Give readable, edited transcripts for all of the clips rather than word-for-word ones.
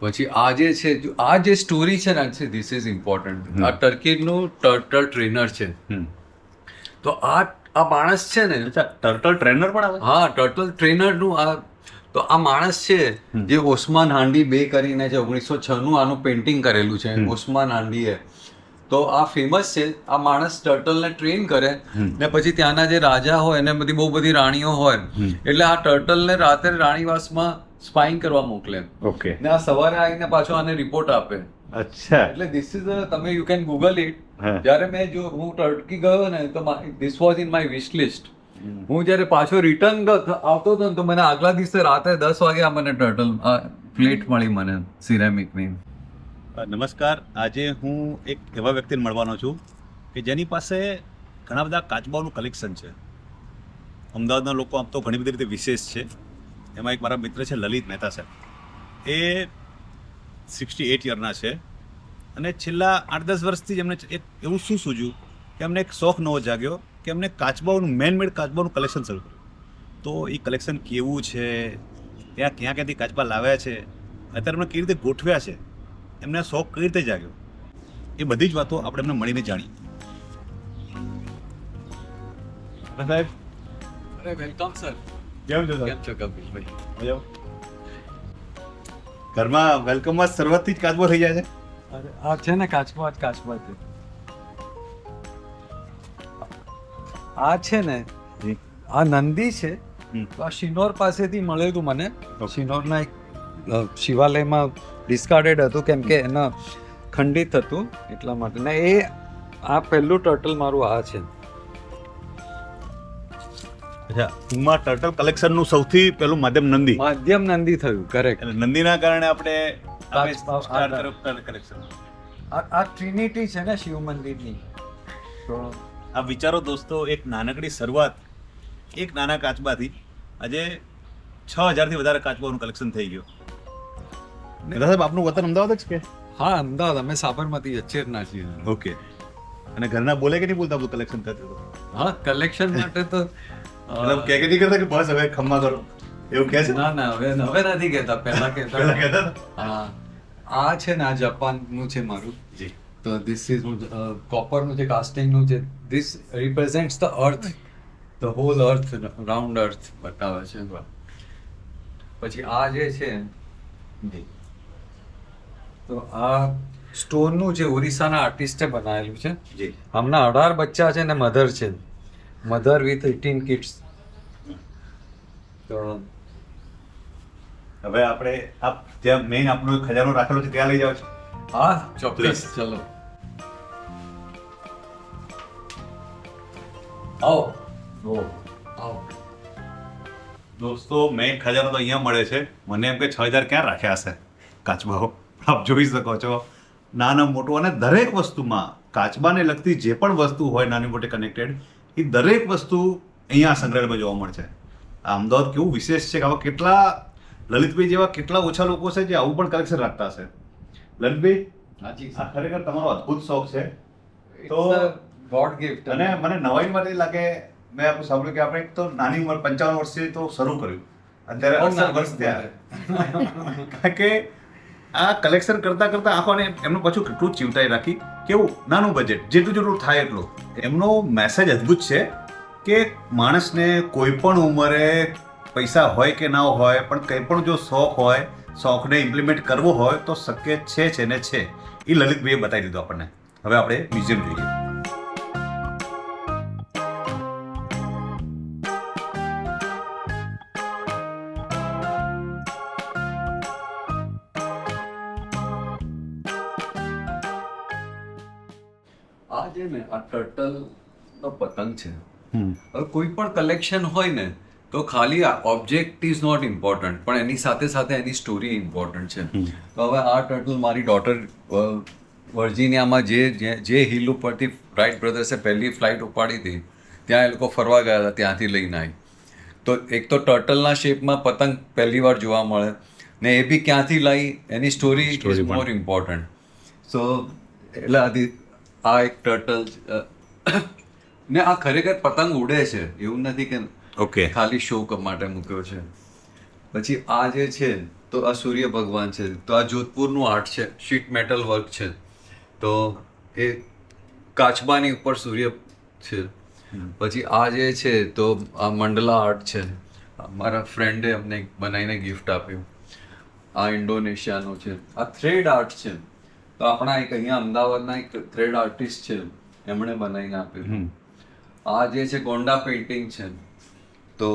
પછી આ જે છે આ જે સ્ટોરી છે ને ધીસ ઇઝ ઇમ્પોર્ટન્ટ. આ ટર્કીનું ટર્ટલ ટ્રેનર છે. તો આ માણસ છે ને, ટર્ટલ ટ્રેનર પણ આવે? હા, ટર્ટલ ટ્રેનરનું આ તો આ માણસ છે જે ઓસ્માન હાંડી બે કરીને છે 1906 આનું પેઇન્ટિંગ કરેલું છે ઓસ્માન હાંડીએ. તો આ ફેમસ છે. આ માણસ ટર્ટલને ટ્રેન કરે ને પછી ત્યાંના જે રાજા હોય એને બહુ બધી રાણીઓ હોય એટલે આ ટર્ટલને રાત્રે રાણીવાસમાં સ્પાઇંગ કરવા મોકલે. ઓકે. ને આ સવારે આવીને પાછો આને રિપોર્ટ આપે. અચ્છા. એટલે ધીસ ઇઝ તમે યુ કેન ગૂગલ ઇટ. હા. જ્યારે હું ટર્કી ગયો ને તો this was in my wish list. હું જ્યારે પાછો રિટર્ન આવતો હતો ને તો મને આગલા દિવસે રાત્રે 10 વાગે મને ટર્ટલ પ્લેટ મળી મને સિરેમિકની. નમસ્કાર. આજે હું એક એવા વ્યક્તિને મળવાનો છું કે જેની પાસે ઘણા બધા કાચબાઓનું કલેક્શન છે. અમદાવાદના લોકો આમ તો ઘણી બધી રીતે વિશેષ છે. એમાં એક મારા મિત્ર છે લલિત મહેતા સાહેબ. એ 68 યરના છે અને છેલ્લા 8-10 વર્ષથી જ એમને એક એવું શું સૂઝ્યું કે એમને એક શોખ નવો જાગ્યો કે એમને કાચબાઓનું મેડ કાચબાઓનું કલેક્શન શરૂ કર્યું. તો એ કલેક્શન કેવું છે, ત્યાં ક્યાંથી કાચબા લાવ્યા છે, અત્યારે એમને કેવી રીતે ગોઠવ્યા છે, એમને શોખ કઈ રીતે જાગ્યો, એ બધી જ વાતો આપણે એમને મળીને જાણીએ. સાહેબ, અરે વેલકમ સર. કેમ છો કેમ છો કપિલભાઈ? ઘરમાં વેલકમમાં શરૂઆતથી જ કાચબો થઈ જાય છે? અરે આ છે ને કાચબા જ કાચબા છે. આ છે ને આ નંદી છે. તો આ શિનોર પાસેથી મળેલું મને. શિનોરના એક શિવાલયમાં ડિસ્કાર્ડેડ હતું કેમ કે એના ખંડિત હતું એટલા માટે. ને એ આ પહેલું ટર્ટલ મારું આ છે. અચ્છા, ટૂંકમાં ટર્ટલ કલેક્શનનું સૌથી પહેલું માધ્યમ નંદી. માધ્યમ નંદી થયું. કરેક્ટ. એટલે નંદીના કારણે આપણે કાચબા કલેક્શન. આ ટ્રિનિટી છે ને શિવ મંદિરની. તો આ વિચારો દોસ્તો, એક નાનકડી શરૂઆત એક નાના કાચબાથી આજે 6000થી વધારે કાચબાઓનું કલેક્શન થઈ ગયું. સાહેબ, આપનું વતન અમદાવાદ જ કે? હા, અમદાવાદ. અમે સાબરમતી અચેરના છીએ. ઓકે. અને ઘરના બોલે કે નહીં બોલતા બધું કલેક્શન થતું હતું? હા, કલેક્શન માટે તો મતલબ કે નહીં કરતા કે બસ હવે ખમ્મા કરો એવું કહે છે? ના હવે નથી કહેતા. પહેલા પહેલા કહેતા. કહેતા હતા? હા, આ છે ને આ જાપાનનું છે મારું. જી. તો ધીસ ઇઝ કોપરનું છે, કાસ્ટિંગનું છે. This represents the earth, the whole earth, round earth બતાવે છે. પછી આ જે છે તો આ સ્ટોનનું જે ઓરિસ્સાના આર્ટિસ્ટે બનાવેલું છે. જી. હમણાં 18 બચ્ચા છે ને મધર છે. Mother with 18 kids. તો હવે આપણે આપ ત્યાં મેઇન આપણો ખજાનો રાખેલો છે ત્યાં લઈ જાઓ છો? હા, ચોક્કસ. Please. ચલો આવો. આવો. દોસ્તો, મેઇન ખજાનો તો અહીંયા મળે છે. મને એમ કે 6000 ક્યાં રાખ્યા હશે કાચબાઓ. આપ જોઈ શકો છો નાના મોટું, અને દરેક વસ્તુમાં કાચબાને લગતી જે પણ વસ્તુ હોય નાની મોટી કનેક્ટેડ, એ દરેક વસ્તુ અહીંયા સંગ્રહાલયમાં જોવા મળશે. આ અમદાવાદ કેવું વિશેષ છે કે આવા કેટલા લલિતભાઈ જેવા કેટલા ઓછા લોકો છે જે આવું પણ કલેક્શન રાખતા હશે. લલિતભાઈ, હાજી. આ ખરેખર તમારો અદ્ભુત શોખ છે. તો ગોડ ગિફ્ટ. અને મને નવાઈમાં એ લાગે, મેં આપણે સાંભળ્યું કે આપણે એક તો નાની ઉંમર 55 વર્ષથી તો શરૂ કર્યું, અત્યારે 18 વર્ષ થયા. કારણ કે આ કલેક્શન કરતા કરતા આંખોને એમનું પાછું કેટલું ચીવટાઈ રાખી. કેવું નાનું બજેટ, જેટલું થાય એટલું. એમનો મેસેજ અદ્ભુત છે કે માણસને કોઈ પણ ઉંમરે પૈસા હોય કે ના હોય પણ કંઈ પણ જો શોખ હોય, શોખને ઇમ્પ્લિમેન્ટ કરવો હોય તો શક્ય છે ને છે. એ લલિતભાઈએ બતાવી દીધું આપણને. હવે આપણે મ્યુઝિયમ જોઈએ. આ જે ને આ ટર્ટલ નો પતંગ છે. હવે કોઈ પણ કલેક્શન હોય ને તો ખાલી ઓબ્જેક્ટ ઇઝ નોટ ઇમ્પોર્ટન્ટ, પણ એની સાથે સાથે એની સ્ટોરી ઇમ્પોર્ટન્ટ છે. તો હવે આ ટર્ટલ મારી ડોટર વર્જિનિયામાં જે હિલ ઉપરથી રાઇટ બ્રધર્સે પહેલી ફ્લાઇટ ઉપાડી હતી ત્યાં એ લોકો ફરવા ગયા હતા, ત્યાંથી લઈને આવી. તો એક તો ટર્ટલના શેપમાં પતંગ પહેલી વાર જોવા મળે ને એ બી ક્યાંથી લાવી એની સ્ટોરી ઇઝ મોર ઇમ્પોર્ટન્ટ. સો એટલે આ એક ટર્ટલ ને આ ખરેખર પતંગ ઉડે છે, એવું નથી કે ઓકે ખાલી શો માટે મૂક્યો છે. પછી આ જે છે તો આ સૂર્ય ભગવાન છે, તો આ જોધપુરનું આર્ટ છે, શીટ મેટલ વર્ક છે, તો એ કાચબાની ઉપર સૂર્ય છે. પછી આ જે છે તો આ મંડલા આર્ટ છે, મારા ફ્રેન્ડે અમને બનાવીને ગિફ્ટ આપ્યું. આ ઇન્ડોનેશિયાનું છે. આ થ્રેડ આર્ટ છે, તો આપણા એક અહીંયા અમદાવાદના એક થ્રેડ આર્ટિસ્ટ છે, એમણે બનાવીને આપ્યું. આ જે છે ગોંડા પેઇન્ટિંગ છે, તો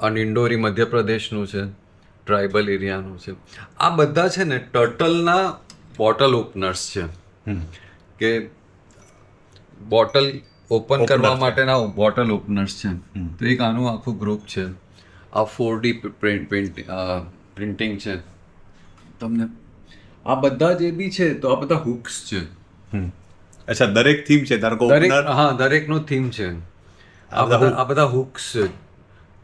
આ નિંડોરી મધ્યપ્રદેશનું છે, ટ્રાઇબલ એરિયાનું છે. આ બધા છે ને ટર્ટલના બોટલ ઓપનર્સ છે, કે બોટલ ઓપન કરવા માટેના બોટલ ઓપનર્સ છે. તો એક આનું આખું ગ્રુપ છે. આ 4D પ્રિન્ટિંગ છે. તમને આ બધા જે બી છે તો આ બધા હુક્સ છે. અચ્છા, દરેક થીમ છે ધારો કે દરેક opener- હા દરેકનો થીમ છે. આ બધા હુક્સ છે.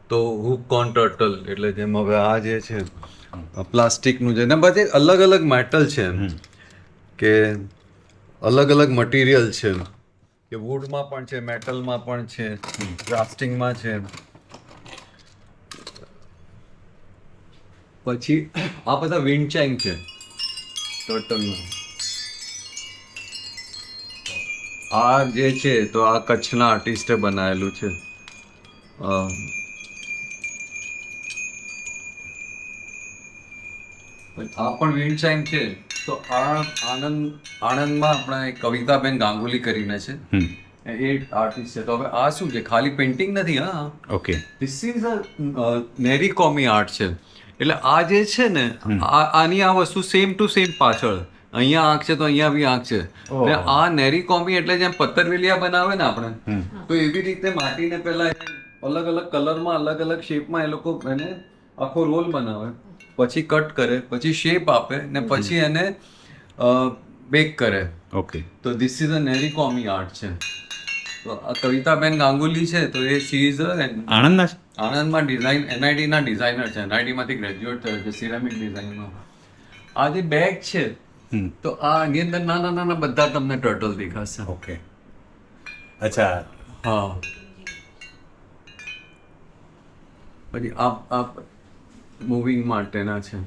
તો હુક ઓન ટર્ટલ એટલે જેમ હવે આ જે છે પ્લાસ્ટિકનું છે ને બધે અલગ અલગ મેટલ છે, કે અલગ અલગ મટીરિયલ છે, કે વુડમાં પણ છે, મેટલમાં પણ છે, કાસ્ટિંગમાં છે. પછી આ બધા વિન્ડ ચાઇમ છે ટર્ટલમાં. આ જે છે તો આ કચ્છના આર્ટિસ્ટે બનાવેલું છે. આ પણ વિન્ડ ચાઇમ છે. તો આ આણંદમાં આપણા એક કવિતાબેન ગાંગુલી કરીને છે, એ આર્ટિસ્ટ છે. તો હવે આ શું છે, ખાલી પેઇન્ટિંગ નથી. હા, ઓકે, ધીસ ઇઝ અ નેરી કોમી આર્ટ છે. એટલે આ જે છે ને આની આ વસ્તુ સેમ ટુ સેમ પાછળ અહીંયા આંખ છે તો અહીંયા બી આંખ છે. એટલે આ નેરી કોમી એટલે જેમ પત્તરવેલિયા બનાવે ને આપણે, તો એવી રીતે માટીને પહેલા અલગ અલગ કલરમાં અલગ અલગ શેપમાં એ લોકો એને આખો રોલ બનાવે, પછી કટ કરે, પછી શેપ આપે ને પછી એને બેક કરે. ઓકે, તો ધીસ ઇઝ અ નેરી કોમી આર્ટ છે. તો આ કવિતાબેન ગાંગુલી છે, તો એ શી ઇઝ આણંદના છે. આણંદમાં ડિઝાઇન એનઆઈટીના ડિઝાઇનર છે. એનઆઈટીમાંથી ગ્રેજ્યુએટ થયો છે સિરામિક ડિઝાઇનમાં. આ જે બેગ છે તો આ આની અંદર નાના નાના બધા તમને ટર્ટલ દેખાશે. ઓકે, અચ્છા, હા. પછી આ મૂવિંગ માટેના છે.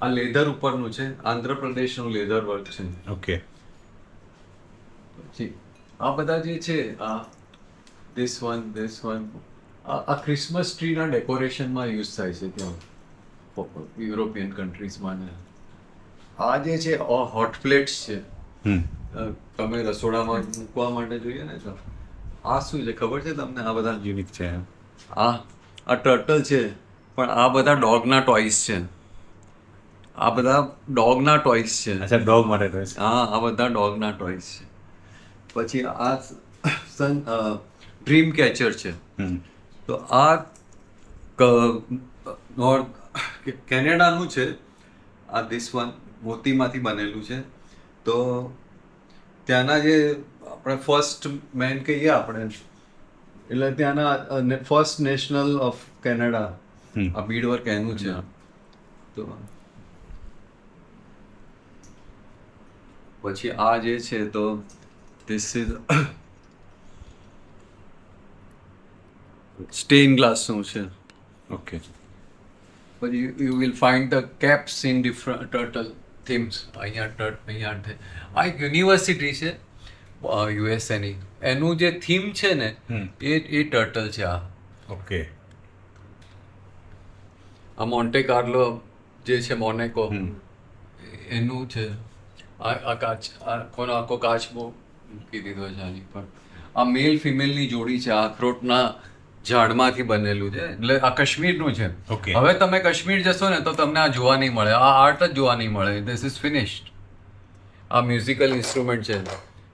આ લેધર ઉપરનું છે, આંધ્રપ્રદેશનું લેધર વર્ક છે. ઓકે, પછી આ બધા જે છે આ this one આ ક્રિસમસ ટ્રીના ડેકોરેશનમાં યુઝ થાય છે ત્યાં યુરોપિયન કન્ટ્રીઝમાં. ને આ જે છે હોટ પ્લેટ્સ છે, તમે રસોડામાં મૂકવા માટે જોઈએ ને. તો આ શું છે ખબર છે તમને? આ બધા યુનિક છે. આ ટર્ટલ છે, પણ આ બધા ડોગના ટોયસ છે. આ બધા ડોગના ટોયસ છે. અચ્છા, ડોગ માટે તો છે. હા, આ બધા ડોગના ટોયસ છે. પછી આ ડ્રીમ કેચર છે. તો આ કેનેડાનું છે. આ ધીસ વન મોતીમાંથી બનેલું છે. તો ત્યાંના જે આપણે ફર્સ્ટ મેન કહીએ આપણે, એટલે ત્યાંના ફર્સ્ટ નેશનલ ઓફ કેનેડા આ બીડવર્ક એનું છે. તો પછી આ જે છે તો ધીસ ઇઝ સ્ટેઇન ગ્લાસનું છે. ઓકે, પછી you will find the caps in different turtle themes. અહીંયા આ એક યુનિવર્સિટી છે યુએસએની, એનું જે થીમ છે ને એ ટર્ટલ છે. આ ઓકે, આ મોન્ટે કાર્લો જે છે મોનેકો એનું છે. આ કાચ આખો કાચબો મૂકી દીધો છે આની પર. આ મેલ ફિમેલની જોડી છે, આ અખરોટના ઝાડમાંથી બનેલું છે. એટલે આ કાશ્મીરનું છે. Okay. હવે તમે કાશ્મીર જશો ને તો તમને આ જોવા નહીં મળે, આ આર્ટ જ જોવા નહીં મળે. This is finished. આ મ્યુઝિકલ ઇન્સ્ટ્રુમેન્ટ છે.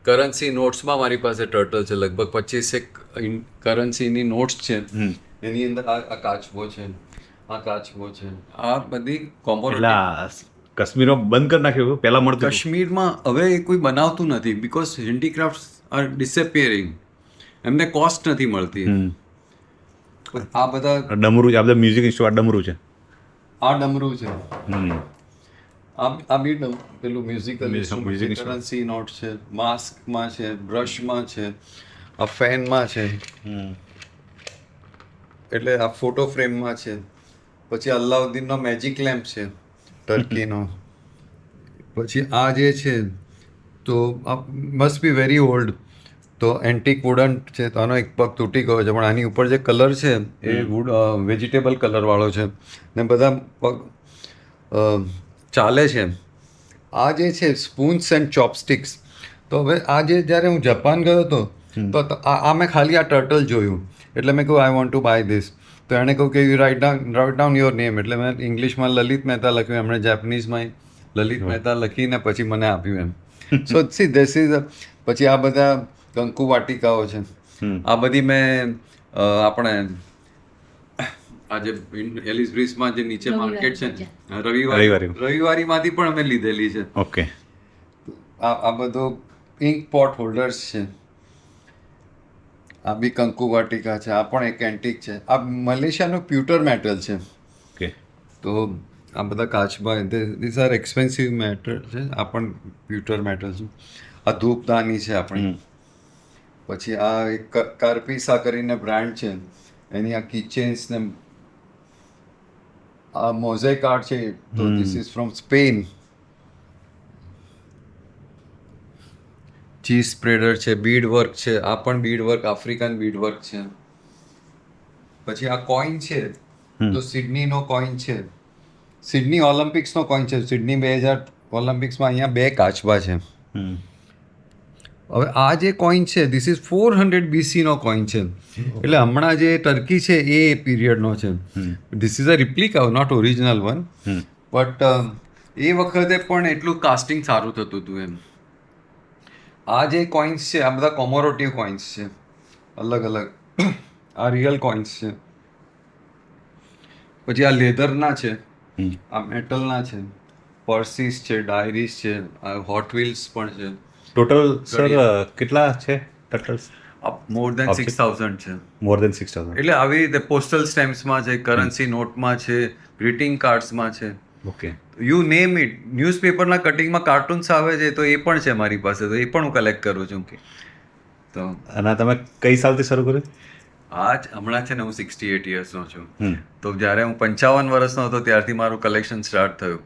કરન્સી નોટ્સમાં મારી પાસે ટર્ટલ છે, લગભગ 25 કરન્સીની નોટ્સ છે. એની અંદર આ કાચબો છે, આ કાચબો છે. આ બધી કોમ્પોનન્ટ કાશ્મીરમાં બંધ કરી નાખ્યું. પહેલા મળતું હતું. કાશ્મીરમાં હવે એ કોઈ બનાવતું નથી, બીકોઝ હેન્ડીક્રાફ્ટ આર ડિસએપિયરિંગ. એમને કોસ્ટ નથી મળતી. આ બધા ડમરું છે, આ બધા મ્યુઝિક ઇન્સ્ટ્રુમેન્ટ ડમરું છે. આ ડમરું છે. આ બી પેલું મ્યુઝિકલ કરન્સી નોટ છે, માસ્કમાં છે, બ્રશમાં છે, આ ફેનમાં છે. એટલે આ ફોટો ફ્રેમમાં છે. પછી અલ્લાઉદ્દીનનો મેજિક લેમ્પ છે ટર્કીનો. પછી આ જે છે તો મસ્ટ બી વેરી ઓલ્ડ. તો એન્ટિક વુડન છે, તો આનો એક પગ તૂટી ગયો છે, પણ આની ઉપર જે કલર છે એ વુડ વેજીટેબલ કલરવાળો છે ને બધા પગ ચાલે છે. આ જે છે સ્પૂન્સ એન્ડ ચોપસ્ટિક્સ. તો હવે આ જે જ્યારે હું જાપાન ગયો હતો તો આ મેં ખાલી આ ટર્ટલ જોયું, એટલે મેં કહ્યું I want to buy this. તો એણે કહ્યું કે you write down your name. એટલે મેં ઇંગ્લિશમાં લલિત મહેતા લખ્યું, એમણે જાપાનીઝમાં લલિત મહેતા લખીને પછી મને આપ્યું એમ. સો સી ધીસ ઇઝ. પછી આ બધા કંકુ વાટિકાઓ છે. આ બધી મેં આપણે આજે એલિસ બ્રિજમાં જે નીચે માર્કેટ છે ને રવિવારીમાંથી પણ અમે લીધેલી છે. ઓકે. આ બધો ઇંક પોટ હોલ્ડર્સ છે. આ બી કંકુ વાટિકા છે. આ પણ એક એન્ટિક છે. આ મલેશિયાનું પ્યુટર મેટલ છે. ઓકે. તો આ બધા કાચબા ધીસ આર એક્સપેન્સિવ મેટર છે. આ પણ પ્યુટર મેટલ છે. આ ધૂપદાની છે આપણી. પછી આ એક કાર્પિસા કરીને બ્રાન્ડ છે, એની આ કિચેન્સ ને આ મોઝેક આર્ટ છે. તો this is from Spain. Cheese spreader છે, બીડ વર્ક છે. આ પણ bead work, African bead work છે. પછી આ કોઈન છે તો સિડનીનો કોઈન છે. સિડની ઓલિમ્પિક્સનો કોઈન છે. સિડની 2000 ઓલિમ્પિક્સમાં અહીંયા 2 કાચબા છે. હવે આ જે કોઈન છે ધીસ ઇઝ 400 BC નો કોઈન છે. એટલે હમણાં જે ટર્કી છે એ પીરિયડનો છે. This is a replica, not original one. But એ વખતે પણ એટલું કાસ્ટિંગ સારું થતું હતું એમ. આ જે કોઈન્સ છે આ બધા કોમોરેટિવ કોઈન્સ છે, અલગ અલગ. આ રિયલ કોઈન્સ છે. પછી આ લેધરના છે, આ મેટલના છે. પર્સીસ છે, ડાયરીસ છે, હોટ વ્હીલ્સ પણ છે. ટોટલ સર કેટલા છે ટોટલ? મોર દેન 6000 છે. મોર દેન 6000. એટલે આવી રીતે પોસ્ટલ સ્ટેમ્પ્સમાં છે, કરન્સી નોટમાં છે, ગ્રીટિંગ કાર્ડ્સમાં છે. ઓકે. You name it. ન્યૂઝપેપરના કટિંગમાં કાર્ટૂન્સ આવે છે તો એ પણ છે મારી પાસે, તો એ પણ હું કલેક્ટ કરું છું. તો અને તમે કઈ સાલથી શરૂ કર્યું? હમણાં છે ને હું 68 યર્સનો છું. તો જ્યારે હું 55 વર્ષનો હતો ત્યારથી મારું કલેક્શન સ્ટાર્ટ થયું.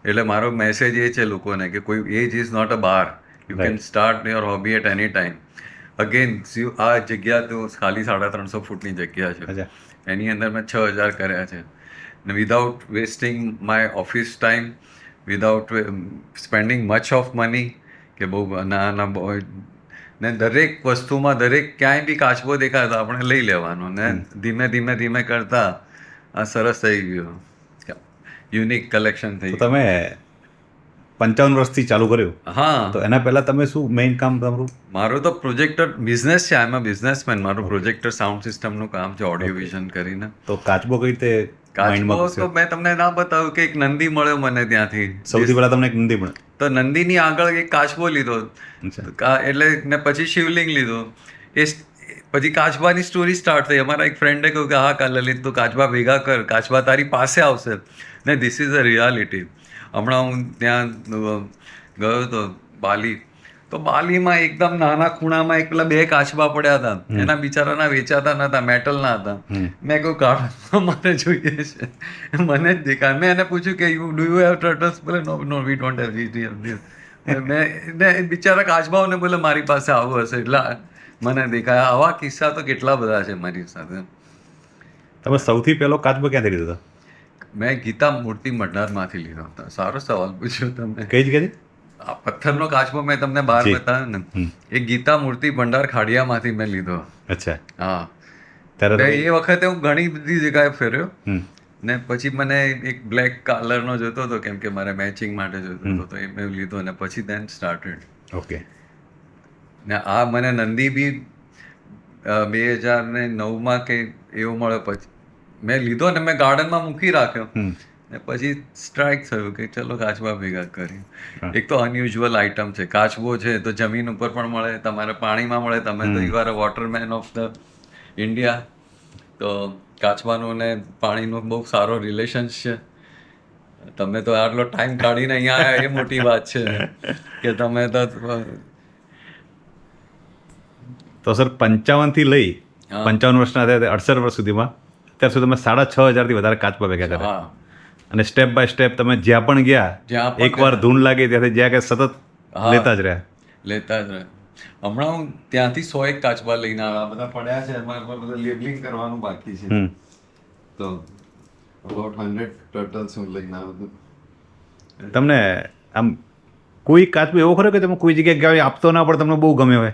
એટલે મારો મેસેજ એ છે લોકોને કે કોઈ age is not a bar. You can start your hobby at any time. Again આ જગ્યા તો ખાલી 350 ફૂટની જગ્યા છે. એની અંદર મેં 6000 કર્યા છે. ને without wasting my office time, without spending much of money, કે બહુ ના ને દરેક વસ્તુમાં દરેક ક્યાંય બી કાચબો દેખાય તો આપણે લઈ લેવાનો ને ધીમે ધીમે ધીમે કરતા આ સરસ થઈ ગયું. યુનિક કલેક્શન થઈ ગયું. તમે 55 વર્ષથી ચાલુ કર્યું? હા. તો એના પહેલા તમે શું મેઇન કામ તમારું? મારું તો પ્રોજેક્ટર બિઝનેસ છે. આઈ એમ અ બિઝનેસમેન. મારું પ્રોજેક્ટર સાઉન્ડ સિસ્ટમનું કામ છે, ઓડિયો વિઝન કરીને. તો કાચબો કઈ રીતે કાચબો તો મેં તમને ના બતાવ્યું કે એક નંદી મળ્યો મને ત્યાંથી. સૌથી પહેલા તમને એક નંદી મળે? તો નંદીની આગળ એક કાચબો લીધો, એટલે ને પછી શિવલિંગ લીધો. એ પછી કાચબાની સ્ટોરી સ્ટાર્ટ થઈ. અમારા એક ફ્રેન્ડે કહ્યું કે હા લલિત તું કાચબા ભેગા કર, કાચબા તારી પાસે આવશે. ને ધીસ ઇઝ અ રિયાલિટી. હમણાં હું ત્યાં ગયો હતો બાલી, તો બાલીમાં એકદમ નાના ખૂણામાં એક પેલા 2 કાચબા પડ્યા હતા. એના બિચારાના વેચાતા નતા, મેટલના હતા. મેં કહ્યું કાઢવા મારે જોઈએ છે. મને જ દેખાય. મેં એને પૂછ્યું કે ડુ યુ હેવ ટર્ટલ્સ? બોલે નો વી ડોન્ટ હેવ. મેં બિચારા કાચબાઓને બોલે મારી પાસે આવું હશે એટલે મને દેખાય. આવા કિસ્સા તો કેટલા બધા છે મારી સાથે. તમે સૌથી પહેલો કાચબો ક્યાંથી લીધો હતો? મેં ગીતા મૂર્તિ ભંડારમાંથી લીધો હતો. સારો સવાલ પૂછ્યો તમે. કઈ જગ્યાથી? આ પથ્થરનો કાચબો મેં તમને બહાર બતાવ્યો ને, એ ગીતા મૂર્તિ ભંડાર ખાડિયામાંથી મેં લીધો. અચ્છા. હા. ત્યારે એ વખતે હું ઘણી બધી જગ્યાએ ફેર્યો ને પછી મને એક બ્લેક કલરનો જોતો હતો કેમ કે મારે મેચિંગ માટે જોતો હતો, તો એ મેં લીધો ને પછી દેન સ્ટાર્ટેડ. ઓકે. ને આ મને નંદી બી 2009માં કે એવું મળ્યો. પછી મેં લીધો ને મેં ગાર્ડનમાં મૂકી રાખ્યો ને પછી સ્ટ્રાઇક થયું કે ચલો કાચબા ભેગા કરી. એક તો અનયુઝ્યુઅલ આઇટમ છે. કાચબો છે તો જમીન ઉપર પણ મળે, તમારે પાણીમાં મળે. તમે તો you are a waterman of the India. તો કાચબાનું ને પાણીનું બહુ સારો રિલેશન્સ છે. તમે તો આટલો ટાઈમ કાઢીને અહીંયા આવ્યા એ મોટી વાત છે કે તમે તો સર 55 થી લઈ 55 વર્ષના થયા 68 વર્ષ સુધીમાં અત્યાર સુધી તમે 6,500 વધારે કાચબા ભેગા કર્યા હા, અને સ્ટેપ બાય સ્ટેપ તમે જ્યાં પણ જ્યાં ગયા પણ એકવાર ગયા. ધૂન લાગી ત્યાંથી જ્યાં કે સતત હા. લેતા જ રહ્યા. લેતા જ રહે. હમણાં હું ત્યાંથી 101 કાચબા લઈને આવ્યા, બધા પડ્યા છે, એમાં બધા લેબલિંગ કરવાનું બાકી છે. હમ. તો about 100 turtles હું લઈને આવ્યો હતો. તમને આમ કોઈ કાચબો એવો ખરો કે તમે કોઈ જગ્યાએ ગયા આપતો ના પણ તમને બહુ ગમે હોય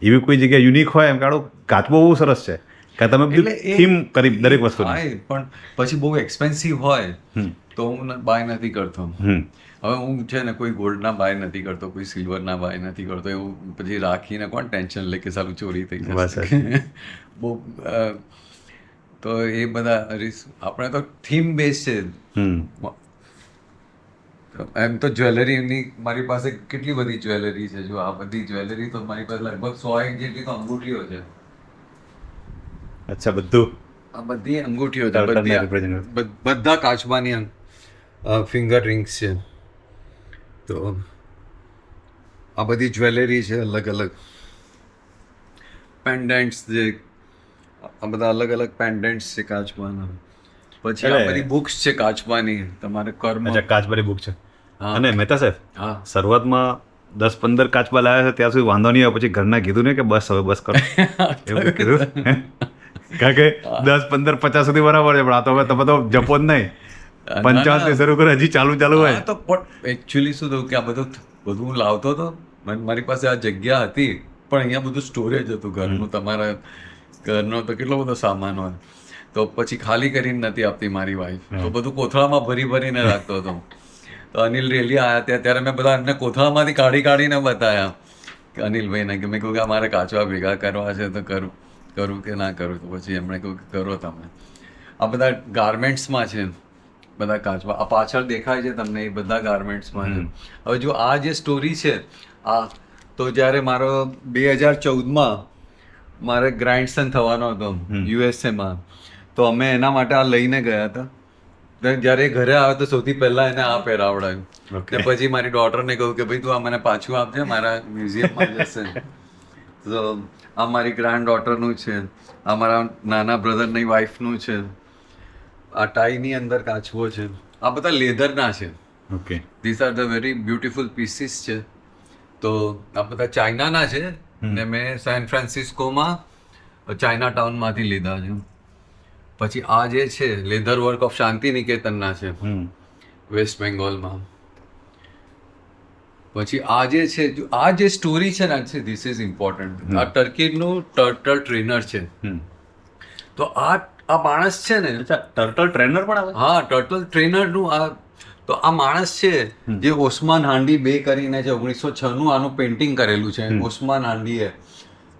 એવી કોઈ જગ્યા યુનિક હોય એમ કાઢો કાચબો બહુ સરસ છે કે તમે એટલે એ- થીમ કરી દરેક વસ્તુ. હા, એ પણ પછી બહુ એક્સપેન્સિવ હોય હમ. તો હું બાય નથી કરતો. હમ. હવે હું છે ને કોઈ ગોલ્ડના બાય નથી કરતો, કોઈ સિલ્વરના બાય નથી કરતો. એવું પછી રાખીને કોણ ટેન્શન લે કે સારું ચોરી થઈ બસ જશે. બહુ તો એ બધા આપણે તો થીમ બેઝ છે. હમ. એમ તો જ્વેલરીની મારી પાસે કેટલી બધી જ્વેલરી છે. જો આ બધી જ્વેલરી તો મારી પાસે લગભગ 100 જેટલી તો અંગૂઠીઓ છે. અચ્છા બધું આ બધી અંગૂઠીઓ છે, Turtle ને બધી represent બધા કાચબાની ફિંગર રિંગ્સ છે. તો આ બધી જ્વેલરી છે, અલગ અલગ પેન્ડન્ટ્સ જે આ બધા અલગ અલગ પેન્ડન્ટ્સ છે કાચબાના. પછી આ એટલે- બધી બુક્સ છે કાચબાની, તમારે કર્મ. અચ્છા કાચબાની બુક છે. હા. અને મહેતા સાહેબ હા, શરૂઆતમાં 10-15 કાચબા લાવ્યા છે ત્યાં સુધી વાંધો નહીં આવે પછી ઘરના કીધું ને કે બસ હવે બસ કરો એવું કીધું કારણ કે 10-15-50 સુધી બરાબર છે પણ આ તો હવે તમે તો જપો જ નહીં 55 થી શરૂ કરે હજી ચાલુ હોય. હા, તો પણ એકચ્યુઅલી શું થયું કે આ બધું હું લાવતો હતો, મારી પાસે આ જગ્યા હતી પણ અહીંયા બધું સ્ટોરેજ હતું ઘરનું. તમારા ઘરનો તો કેટલો બધો સામાન હોય, તો પછી ખાલી કરીને નથી આપતી મારી વાઈફ, તો બધું કોથળામાં ભરીને રાખતો હતો. તો અનિલ રેલી આવ્યા ત્યાં ત્યારે મેં બધા એમને કોથળામાંથી કાઢીને બતાવ્યા કે અનિલભાઈને કે મેં કહ્યું કે અમારે કાચવા ભેગા કરવા છે તો કરું કે ના કરું. તો પછી એમણે કહ્યું કે કરો તમે. આ બધા ગાર્મેન્ટ્સમાં છે બધા કાચવા. આ પાછળ દેખાય છે તમને એ બધા ગાર્મેન્ટ્સમાં છે. હવે જો આ જે સ્ટોરી છે આ, તો જ્યારે મારો 2014માં મારે ગ્રાન્ડસન થવાનો હતો યુએસએમાં, તો અમે એના માટે આ લઈને ગયા હતા. તો જ્યારે એ ઘરે આવ્યો તો સૌથી પહેલા એને આ પહેરાવડાવ્યું. Okay. ને પછી મારી ડોટરને કહ્યું કે ભાઈ તું આ મને પાછું આપજે, મારા મ્યુઝિયમમાં જશે. તો આ મારી ગ્રાન્ડ ડોટરનું છે, આ મારા નાના બ્રધરની વાઈફનું છે. આ ટાઈની અંદર કાચબો છે. આ બધા લેધરના છે. Okay this are the very beautiful pieces છે. તો આ બધા ચાઇનાના છે ને મેં સેન ફ્રાન્સિસ્કોમાં ચાઇના ટાઉનમાંથી લીધા છે. પછી આ જે છે લેધર વર્ક ઓફ શાંતિ નિકેતનના છે વેસ્ટ બેંગોલમાં. પછી આ જે છે આ જે સ્ટોરી છે ને ધીસ ઇઝ ઇમ્પોર્ટન્ટ. આ ટર્કીનું ટર્ટલ ટ્રેનર છે. તો આ માણસ છે ને, અચ્છા ટર્ટલ ટ્રેનર પણ આવે. હા, ટર્ટલ ટ્રેનરનું આ તો આ માણસ છે જે ઓસ્માન હાંડી બે કરીને છે 1906 આનું પેઇન્ટિંગ કરેલું છે ઓસ્માન હાંડીએ.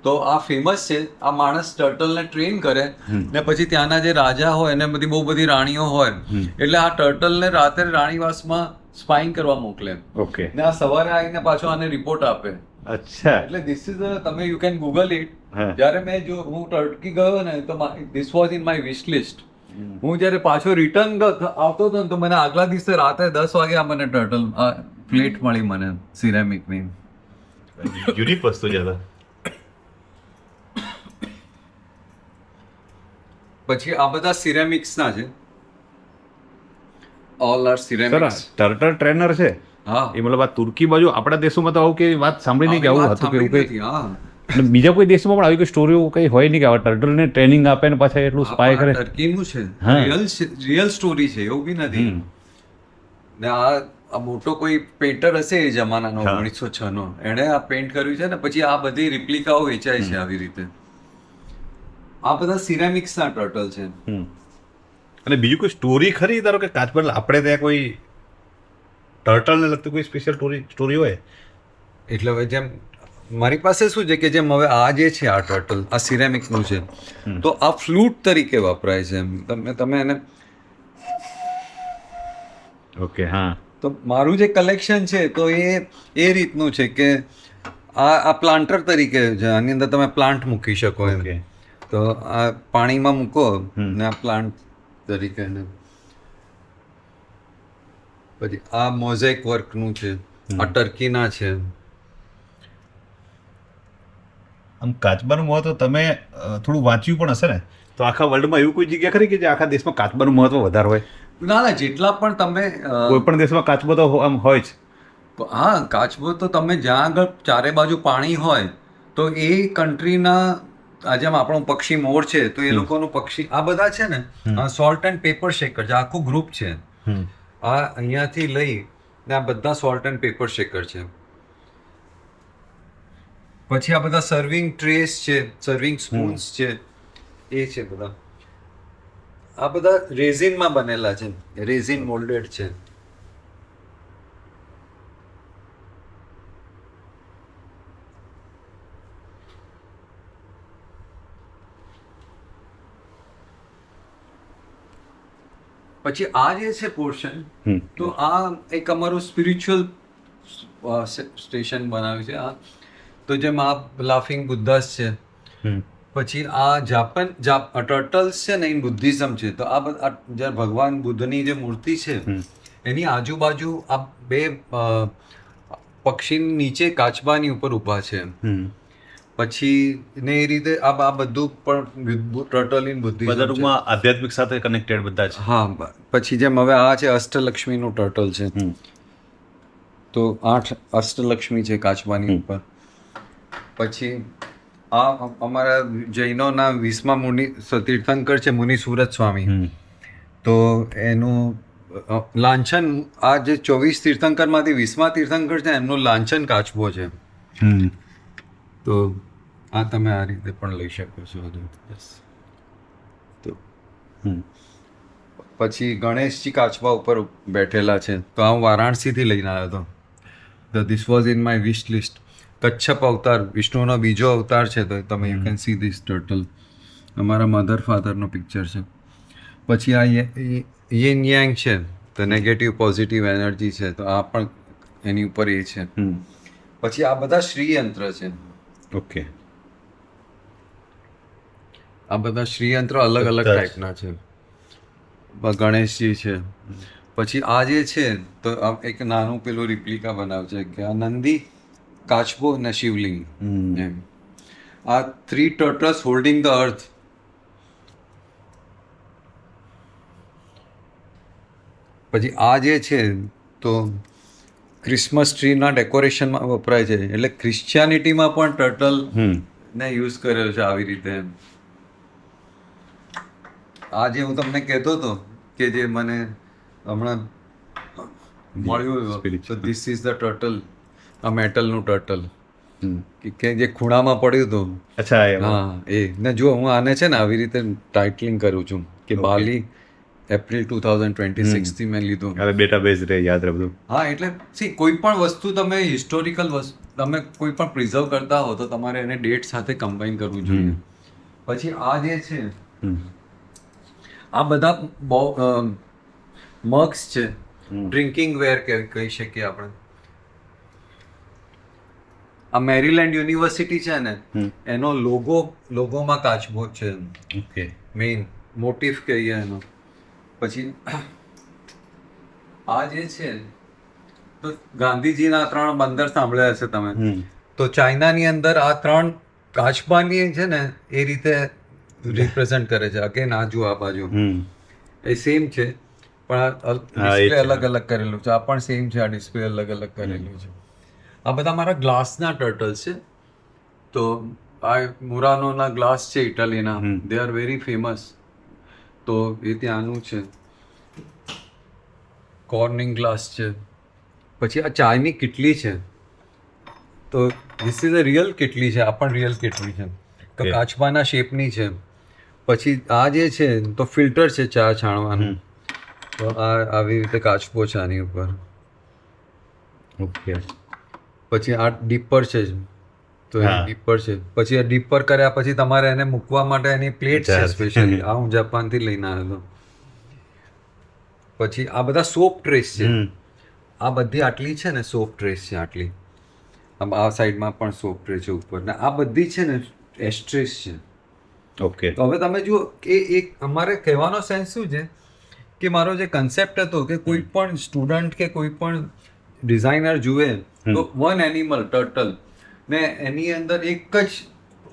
તો આ ફેમસ છે. આ માણસ ટર્ટલને ટ્રેન કરે ને પછી ત્યાંના જે રાજા હોય એને બહુ બધી રાણીઓ હોય, એટલે આ ટર્ટલને રાતે રાણીવાસમાં સ્પાઇંગ કરવા મોકલે. ઓકે ને આ સવારે આવીને પાછો આને રિપોર્ટ આપે. અચ્છા એટલે ધીસ ઇઝ તમે યુ કેન ગૂગલ ઇટ. હા. જ્યારે હું ટર્કી ગયો ને તો this was in my wish list. હું જ્યારે પાછો રિટર્ન આવતો હતો ને તો મને આગલા દિવસે રાતે 10 વાગે આ મને ટર્ટલ પ્લેટ મળી મને સિરેમિકની. યુનિક વસ્તુ છે. પછી આ બધા સિરેમિક્સના છે. All are ceramics. Turtle trainer છે હા, એ મતલબ આ તુર્કી બાજુ આપણા દેશોમાં તો આવું કે વાત સાંભળી નહીં કે આવું હતું કે એવું કંઈ હા. અને બીજા કોઈ દેશમાં પણ આવી કોઈ સ્ટોરીઓ કંઈ હોય નહીં કે આવા ટર્ટલને ટ્રેનિંગ આપે ને પાછા એટલું સ્પાય કરે. ટર્કીનું છે, હા. રિયલ સ્ટોરી છે, એવું બી નથી. ને આ મોટો કોઈ પેન્ટર હશે એ જમાનાનો 1906 નો, એણે આ પેઇન્ટ કર્યું છે ને પછી આ બધી રિપ્લિકાઓ વેચાય છે આવી રીતે. આ બધા સિરેમિક્સના ટર્ટલ છે. અને બીજું કોઈ સ્ટોરી ખરી ધારો કે કાચબા આપણે ત્યાં કોઈ ટર્ટલને લગતી કોઈ સ્પેશિયલ સ્ટોરી હોય. એટલે હવે જેમ મારી પાસે શું છે કે જેમ હવે આ જે છે આ ટર્ટલ આ સિરેમિકનું છે, તો આ ફ્લૂટ તરીકે વપરાય છે. તમે એને ઓકે હા તો મારું જે કલેક્શન છે તો એ રીતનું છે કે આ પ્લાન્ટર તરીકે છે. આની અંદર તમે પ્લાન્ટ મૂકી શકો એમ. ઓકે તો આ પાણીમાં મૂકો ને આ પ્લાન્ટ તરીકે ને. પછી આ મોઝેક વર્કનું છે, આ ટર્કીના છે. આમ કાચબાનું મહત્વ તમે થોડું વાંચ્યું પણ હશે ને, તો આખા વર્લ્ડમાં એવું કોઈ જગ્યા ખરી કે જે આખા દેશમાં કાચબાનું મહત્વ વધારે હોય? ના જેટલા પણ તમે કોઈ પણ દેશમાં કાચબો તો આમ હોય જ. હા, કાચબો તો તમે જ્યાં આગળ ચારે બાજુ પાણી હોય તો એ કન્ટ્રીના જેમ આપણો પક્ષી મોર છે તો એ લોકોનું પક્ષી આ બધા છે ને સોલ્ટ એન્ડ પેપર શેકર છે, આખું ગ્રુપ છે. આ અહીંયાથી લઈ ને આ બધા સોલ્ટ એન્ડ પેપર શેકર છે. પછી આ બધા સર્વિંગ ટ્રેસ છે, સર્વિંગ સ્પૂન્સ છે, એ છે બધા. આ બધા રેઝિનમાં બનેલા છે, રેઝિન મોલ્ડેડ છે. પછી આ જે છે પોર્શન, તો આ એક અમારું સ્પિરિચ્યુઅલ સ્ટેશન બનાવ્યું છે. આ તો જેમ આ લાફિંગ બુદ્ધાસ છે, પછી આ ટર્ટલ્સ છે ને, એ બુદ્ધિઝમ છે. તો આ જ્યારે ભગવાન બુદ્ધની જે મૂર્તિ છે એની આજુબાજુ આ બે પક્ષી નીચે કાચબાની ઉપર ઊભા છે. પછી ને એ રીતે આ બધું પણ ટર્ટલ ઇન બુદ્ધિઝમ બધા ટૂંકમાં આધ્યાત્મિક સાથે કનેક્ટેડ બધા છે. હા. પછી જેમ હવે આ છે અષ્ટલક્ષ્મીનું ટર્ટલ છે, તો 8 અષ્ટલક્ષ્મી છે કાચબાની ઉપર. પછી આ અમારા જૈનોના 20મા મુનિ તીર્થંકર છે, મુનિ સુરત સ્વામી. તો એનું લાંછન, આ જે 24 તીર્થંકરમાંથી 20મા તીર્થંકર છે એમનું લાંછન કાચબો છે. તો આ તમે આ રીતે પણ લઈ શકો છો. તો પછી ગણેશજી કાચબા ઉપર બેઠેલા છે. તો આ હું વારાણસીથી લઈને આવ્યો હતો. This was in my wish list. કચ્છપ અવતાર, વિષ્ણુનો બીજો અવતાર છે. તો તમે you can see this turtle. અમારા મધર ફાધરનો પિક્ચર છે. પછી આ યિન યાંગ છે, તો નેગેટિવ પોઝિટિવ એનર્જી છે. તો આ પણ એની ઉપર એ છે. પછી આ બધા શ્રીયંત્ર છે. ઓકે. આ બધા શ્રીયંત્ર અલગ અલગ ટાઈપના છે. ગણેશજી છે. પછી આ જે છે તો એક નાનું પેલું રિપ્લિકા બનાવ છે કે આ નંદી, કાચબો અને શિવલિંગ. એમ આ 3 ટર્ટલ્સ હોલ્ડિંગ ધ અર્થ. પછી આ જે છે તો ક્રિસમસ ટ્રીના ડેકોરેશનમાં વપરાય છે. એટલે ક્રિશ્ચિયાનિટીમાં પણ ટર્ટલ ને યુઝ કર્યો છે આવી રીતે. આ જે હું તમને કહેતો હતો કે જે મને હમણાં મળ્યું, તો ધીસ ઇઝ ધ ટર્ટલ, આ મેટલનું ટર્ટલ કે જે ખૂણામાં પડ્યું હતું. અચ્છા. હા, એ ને જો હું આને છે ને આવી રીતે ટાઇટલિંગ કરું છું કે બાલી એપ્રિલ 2026 થી મેં લીધું. હવે ડેટાબેઝ રે યાદ રહે બધું. હા, એટલે સી કોઈ પણ વસ્તુ તમે હિસ્ટોરિકલ વસ્તુ તમે કોઈ પણ પ્રિઝર્વ કરતા હો તો તમારે એને ડેટ સાથે કમ્બાઈન કરવું જોઈએ. પછી આ જે છે આ બધા મગ્સ છે, ડ્રિંકિંગ વેર કહી શકીએ આપણે. આ મેરીલેન્ડ યુનિવર્સિટી છે ને એનો લોગોમાં કાચબો છે. ઓકે. મેઇન મોટિફ કહીએ એનો. પછી આ જે છે તો ગાંધીજીના 3 બંદર સાંભળ્યા હશે તમે. તો ચાઇનાની અંદર આ 3 કાચબાની છે ને એ રીતે રિપ્રેઝન્ટ કરે છે. અગેન આ જો આ બાજુ એ સેમ છે પણ ડિસ્પ્લે અલગ અલગ કરેલું છે. આ પણ સેમ છે, આ ડિસ્પ્લે અલગ અલગ કરેલું છે. આ બધા મારા ગ્લાસના ટર્ટલ્સ છે. તો આ મુરાનોના ગ્લાસ છે ઇટાલીના, દે આર વેરી ફેમસ. તો એ ત્યાંનું છે. કોર્નિંગ ગ્લાસ છે. પછી આ ચાયની કિટલી છે. તો ધીસ ઇઝ અ રિયલ કિટલી છે. આ પણ રિયલ કિટલી છે. તો કાચબાના શેપની છે. પછી આ જે છે તો ફિલ્ટર છે ચા છાણવાનું. તો આ આવી રીતે કાચબો છે આની ઉપર. ઓકે. પછી આ ડીપર છે. તો એ ડીપર છે. પછી આ ડીપર કર્યા પછી તમારે એને મૂકવા માટે એની પ્લેટ છે સ્પેશિયલી. આ હું જાપાનથી લઈને આવ્યો હતો. પછી આ બધા સોપ ટ્રેસ છે. આ બધી આટલી છે ને સોપ ટ્રેસ છે આટલી. આ સાઈડમાં પણ સોપ ટ્રે છે ઉપર. ને આ બધી છે ને એસ્ટ્રેસ છે. ઓકે. તો હવે તમે જુઓ કે એક અમારે કહેવાનો સેન્સ શું છે કે મારો જે કન્સેપ્ટ હતો કે કોઈ પણ સ્ટુડન્ટ કે કોઈ પણ ડિઝાઇનર જુએ તો વન એનિમલ ટર્ટલ ને એની અંદર એક જ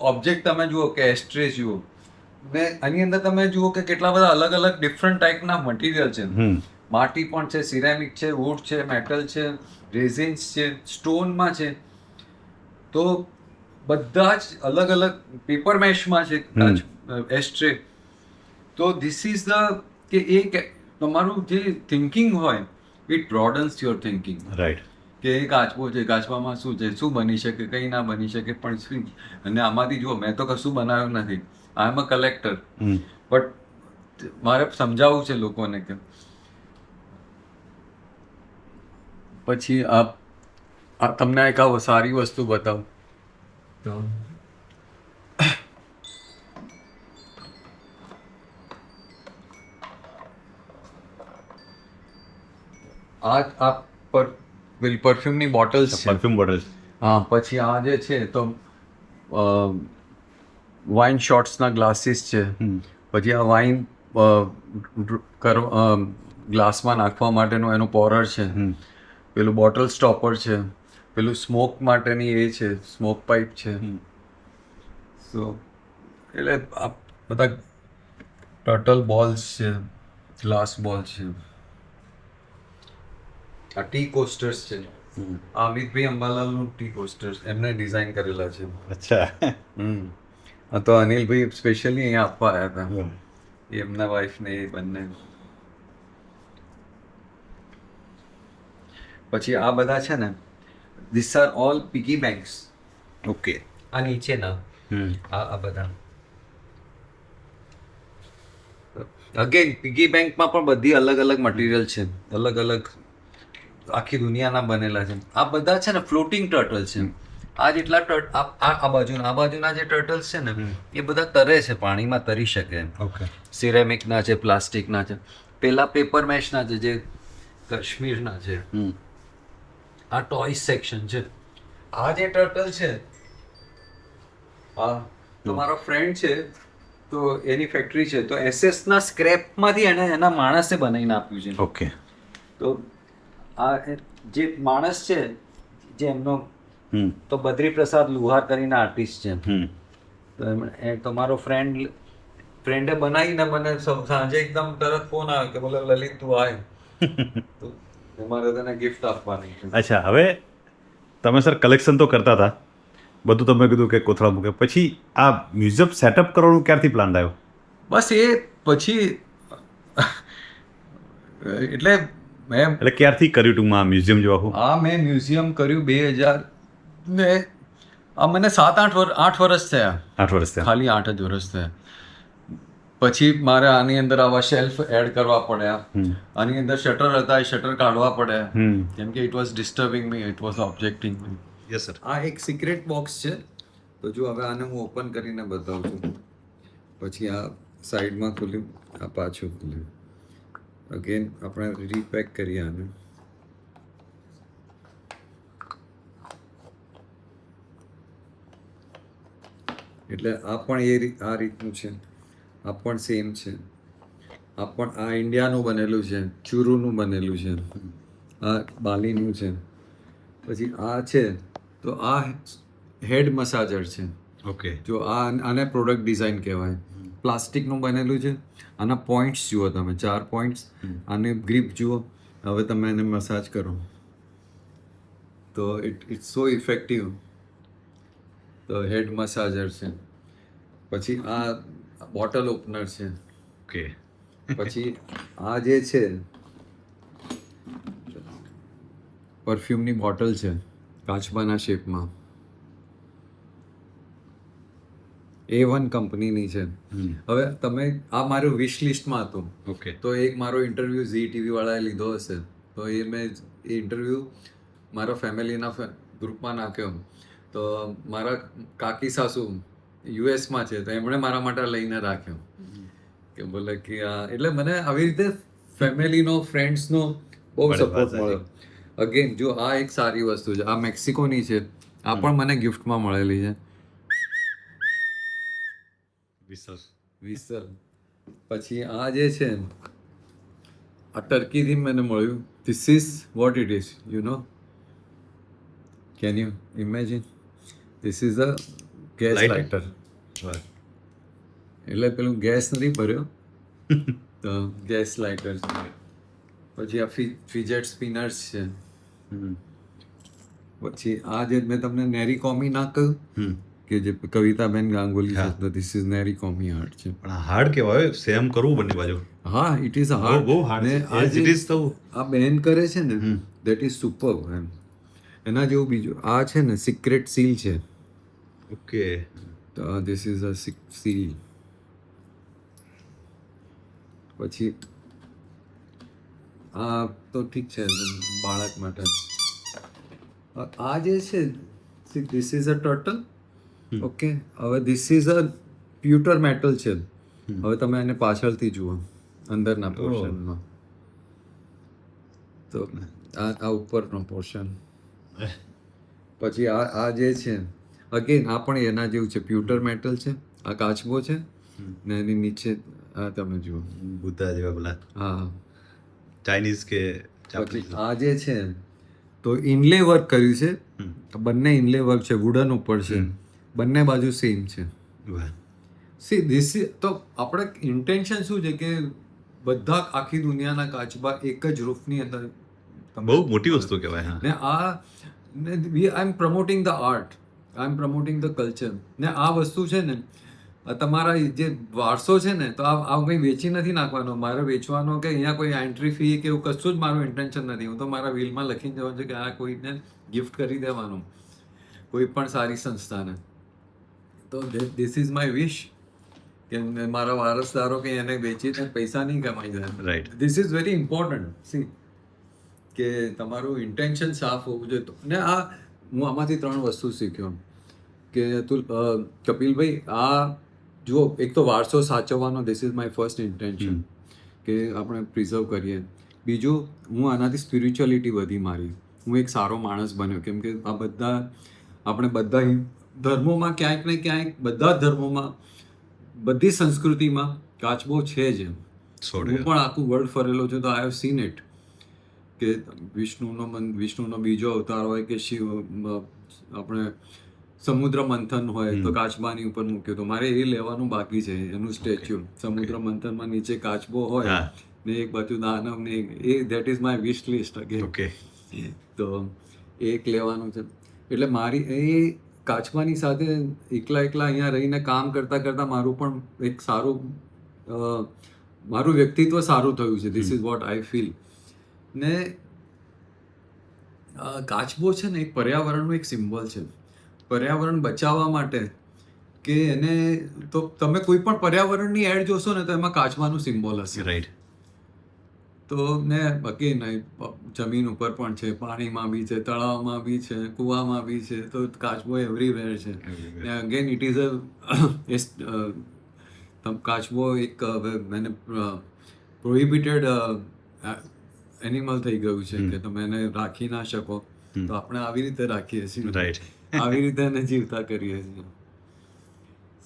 ઓબ્જેક્ટ તમે જુઓ કે એસ્ટ્રે જુઓ ને આની અંદર તમે જુઓ કે કેટલા બધા અલગ અલગ ડિફરન્ટ ટાઈપના મટીરિયલ છે. માટી પણ છે, સિરેમિક છે, વુડ છે, મેટલ છે, રેઝિન્સ છે, સ્ટોનમાં છે. તો બધા જ અલગ અલગ પેપર મેશમાં છે એસ્ટ્રે. તો ધીસ ઇઝ ધ કે એ તમારું જે થિંકિંગ હોય ઇટ બ્રોડન્સ યોર થિંકિંગ. રાઈટ. કે એ કાચબો છે, કાચબામાં શું છે, શું બની શકે, કંઈ ના બની શકે, પણ શું. અને આમાંથી જુઓ, મેં તો કશું બનાવ્યું નથી, આઈ એમ અ કલેક્ટર. બટ મારે સમજાવવું છે લોકોને કે પછી આ તમને એક આ સારી વસ્તુ બતાવું તો આ પરફ્યુમની બોટલ્સ છે. Perfume bottle. હા, પછી આ જે છે તો વાઇન શોટ્સના ગ્લાસીસ છે. પછી આ વાઇન ગ્લાસમાં નાખવા માટેનું એનું પોરર છે. પેલું બોટલ સ્ટોપર છે. પેલું સ્મોક માટેની એ છે, સ્મોક પાઇપ છે. સો એટલે આ બધા ટર્ટલ બોલ્સ છે, ગ્લાસ બોલ છે. આ ટી કોસ્ટર્સ છે. આ અમિતભાઈ અંબાલાલનું ટી કોસ્ટર્સ એમને ડિઝાઇન કરેલા છે. અચ્છા. હા, તો અનિલભાઈ સ્પેશિયલી અહીંયા આપવા આવ્યા હતા, એમના વાઈફને એ બંને. પછી આ બધા છે ને, this are all piggy banks. Okay. આ નીચેના આ બધા અગેન પિગી બેંકમાં પણ બધી અલગ અલગ મટીરિયલ છે, અલગ અલગ આખી દુનિયાના બનેલા છે. આ બધા છે ને ફ્લોટિંગ ટર્ટલ છે. આ જેટલા આ બાજુના જે ટર્ટલ્સ છે ને એ બધા તરે છે, પાણીમાં તરી શકે. ઓકે. સિરેમિકના છે, પ્લાસ્ટિકના છે, પેલા પેપર મેશના છે જે કાશ્મીરના છે. આ ટોયસ સેક્શન છે. આ જે ટર્ટલ છે હા તો મારો ફ્રેન્ડ છે, તો એની ફેક્ટરી છે, તો એસએસના સ્ક્રેપમાંથી એને એના માણસે બનાવીને આપ્યું છે. ઓકે. તો આ જે માણસ છે જે એમનો તો બદ્રી પ્રસાદ લુહાર કરીને આર્ટિસ્ટ છે. તો એ તો મારો ફ્રેન્ડે બનાવીને મને સાંજે એકદમ તરત ફોન આવ્યો કે બોલે લલિત તું આય તો મારે તને ગિફ્ટ આપવાની છે. અચ્છા, હવે તમે સર કલેક્શન તો કરતા હતા, બધું તમે કીધું કે કોથળા મૂકે, પછી આ મ્યુઝિયમ સેટઅપ કરવાનું ક્યારથી પ્લાન આવ્યો? બસ એ પછી એટલે મેં ક્યારથી કર્યું ટૂંકમાં મ્યુઝિયમ જેવા? મેં મ્યુઝિયમ કર્યું 2000 ને મને 8 વર્ષ થયા. 8 વર્ષ થયા. ખાલી 8 જ વર્ષ થયા. પછી મારે આની અંદર આવા શેલ્ફ એડ કરવા પડ્યા. આની અંદર શટર હતા, એ શટર કાઢવા પડ્યા કેમ કે it was disturbing me, it was objecting me. Yes sir. આ એક સિક્રેટ બોક્સ છે, તો જો હવે આને હું ઓપન કરીને બતાવું છું. પછી આ સાઈડમાં ખુલ્યું, આ પાછું ખુલ્યું. અગેન આપણે રીપેક કરીએ આને. એટલે આ પણ આ રીતનું છે, આ પણ સેમ છે. આ ઇન્ડિયાનું બનેલું છે, ચૂરુનું બનેલું છે, આ બાલીનું છે. પછી આ છે તો આ હેડ મસાજર છે. ઓકે. જો આને પ્રોડક્ટ ડિઝાઇન કહેવાય. પ્લાસ્ટિકનું બનેલું છે. આના પોઈન્ટ્સ જુઓ તમે, 4 પોઈન્ટ્સ. આને ગ્રીપ જુઓ. હવે તમે એને મસાજ કરો તો ઇટ્સ સો ઇફેક્ટિવ. તો હેડ મસાજર છે. પછી આ બોટલ ઓપનર છે. ઓકે. પછી આ જે છે પરફ્યુમની બોટલ છે, કાચબાના શેપમાં. A1 કંપનીની છે. હવે તમે આ મારું વિશ લિસ્ટમાં હતું. ઓકે. તો એક મારો ઇન્ટરવ્યૂ ઝી ટીવી વાળાએ લીધો હશે, તો મેં એ ઇન્ટરવ્યૂ મારા ફેમિલીના ગ્રુપમાં નાખ્યો. તો મારા કાકી સાસુ યુએસમાં છે, તો એમણે મારા માટે લઈને રાખ્યો કે બોલે કે એટલે મને આવી રીતે ફેમિલીનો, ફ્રેન્ડ્સનો બહુ સપોર્ટ મળ્યો. અગેન જો આ એક સારી વસ્તુ છે, આ મેક્સિકોની છે, આ પણ મને ગિફ્ટમાં મળેલી છે. વિસલ. પછી આ જે છે આ ટર્કીથી મને મળ્યું. This is what it is, you know, can you imagine? This is a gas Lighter? Lighter. વાહ. એટલે પેલું ગેસ નથી ભર્યો તો ગેસ લાઇટર છે. પછી આ ફિજેટ સ્પિનર્સ છે. પછી આ જે મેં તમને નેરી કોમી ના કહ્યું કે જે કવિતાબેન ગાંગુલી છે, તો ધીસ ઇઝ નેરી કોમી આર્ટ છે. પણ આ હાર્ડ કહેવાય સેમ કરવું બંને બાજુ હા, ઇટ ઇઝ હાર્ડ. બહુ hard છે. As it is તો આ બેન કરે છે ને દેટ ઇઝ સુપર એમ. એના જેવું બીજું આ છે ને સિક્રેટ સીલ છે. ઓકે. તો ધીસ ઇઝ અ સીલ. પછી આ તો ઠીક છે બાળક માટે. આ જે છે this is a turtle. Okay, હવે ધીસ ઇઝ અ પ્યુટર મેટલ છે. હવે તમે એને પાછળથી જુઓ અંદરના પોર્શનમાં, તો આ ઉપરનો પોર્શન. પછી આ જે છે અગેન આ પણ એના જેવું છે, પ્યુટર મેટલ છે. આ કાચબો છે ને એની નીચે આ તમે જુઓ. બુદ્ધા જેવા પેલા હા. ચાઇનીઝ કે પછી આ જે છે તો ઇનલે વર્ક કર્યું છે. બંને ઇનલે વર્ક છે, વુડન ઉપર છે, બંને બાજુ સેમ છે. સી ધીસ તો આપણે ઇન્ટેન્શન શું છે કે બધા આખી દુનિયાના કાચબા એક જ રૂફની અંદર. બહુ મોટી વસ્તુ કહેવાય. હા. ને આ I am promoting the art, I am promoting the culture. ને આ વસ્તુ છે ને તમારા જે વારસો છે ને, તો આ કંઈ વેચી નથી નાખવાનો, મારે વેચવાનો કે અહીંયા કોઈ એન્ટ્રી ફી કે એવું કશું જ મારું ઇન્ટેન્શન નથી. હું તો મારા વિલમાં લખીને જવાનું છે કે આ કોઈને ગિફ્ટ કરી દેવાનું, કોઈ પણ સારી સંસ્થાને. તો ધીસ ઇઝ માય વિશ કે મારા વારસદારો કે એને વેચીને પૈસા નહીં કમાઈ જાય. Right. This is very important. C કે તમારું ઇન્ટેન્શન સાફ હોવું જોઈએ. ને આ હું આમાંથી 3 વસ્તુ શીખ્યો કે કપિલભાઈ, આ જુઓ, એક તો વારસો સાચવવાનો, this is my first intention કે આપણે પ્રિઝર્વ કરીએ. બીજું, હું આનાથી સ્પિરિચ્યુઅલિટી વધી મારી, હું એક સારો માણસ બન્યો. કેમ કે આ બધા આપણે બધા ધર્મોમાં ક્યાંક ને ક્યાંક, બધા ધર્મોમાં, બધી સંસ્કૃતિમાં કાચબો છે જ. હું પણ આખું વર્લ્ડ ફરેલો છું તો આઈ હેવ સીન ઇટ. કે વિષ્ણુનો બીજો અવતાર હોય કે શિવ, આપણે સમુદ્ર મંથન હોય તો કાચબાની ઉપર મૂક્યો તો મારે એ લેવાનું બાકી છે, એનું સ્ટેચ્યુ. સમુદ્ર મંથનમાં નીચે કાચબો હોય ને એક બાજુ દાનવ ને એ that is my wish list again. Okay. તો એક લેવાનું છે. એટલે મારી એ કાચબાની સાથે એકલા અહીંયા રહીને કામ કરતાં મારું પણ એક સારું મારું વ્યક્તિત્વ સારું થયું છે. This is what I feel. ને કાચબો છે ને એક પર્યાવરણનું એક સિમ્બોલ છે. પર્યાવરણ બચાવવા માટે કે એને તો તમે કોઈ પણ પર્યાવરણની એડ જોશો ને તો એમાં કાચબાનું સિમ્બોલ હશે. રાઈટ. તો ને બાકી જમીન ઉપર પણ છે, પાણીમાં બી છે, તળાવમાં બી છે, કૂવામાં બી છે. તો કાચબો એવરીવેર છે. ને અગેન ઇટ ઇઝ કાચબો એક એને પ્રોહિબિટેડ એનિમલ થઈ ગયું છે કે તમે એને રાખી ના શકો. તો આપણે આવી રીતે રાખીએ છીએ. રાઈટ. આવી રીતે એને જીવતા કરીએ છીએ.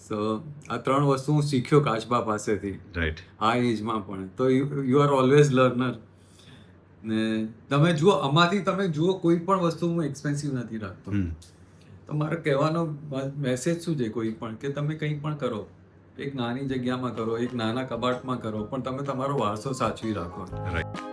સો આ 3 વસ્તુ હું શીખ્યો કાચબા પાસેથી. રાઈટ. આ એજમાં પણ. તો યુ આર ઓલવેઝ લર્નર. ને તમે જુઓ, આમાંથી તમે જુઓ, કોઈ પણ વસ્તુ હું એક્સપેન્સિવ નથી રાખતો. તો મારો કહેવાનો મેસેજ શું છે, કોઈ પણ કે તમે કંઈ પણ કરો, એક નાની જગ્યામાં કરો, એક નાના કબાટમાં કરો, પણ તમે તમારો વારસો સાચવી રાખો. રાઈટ.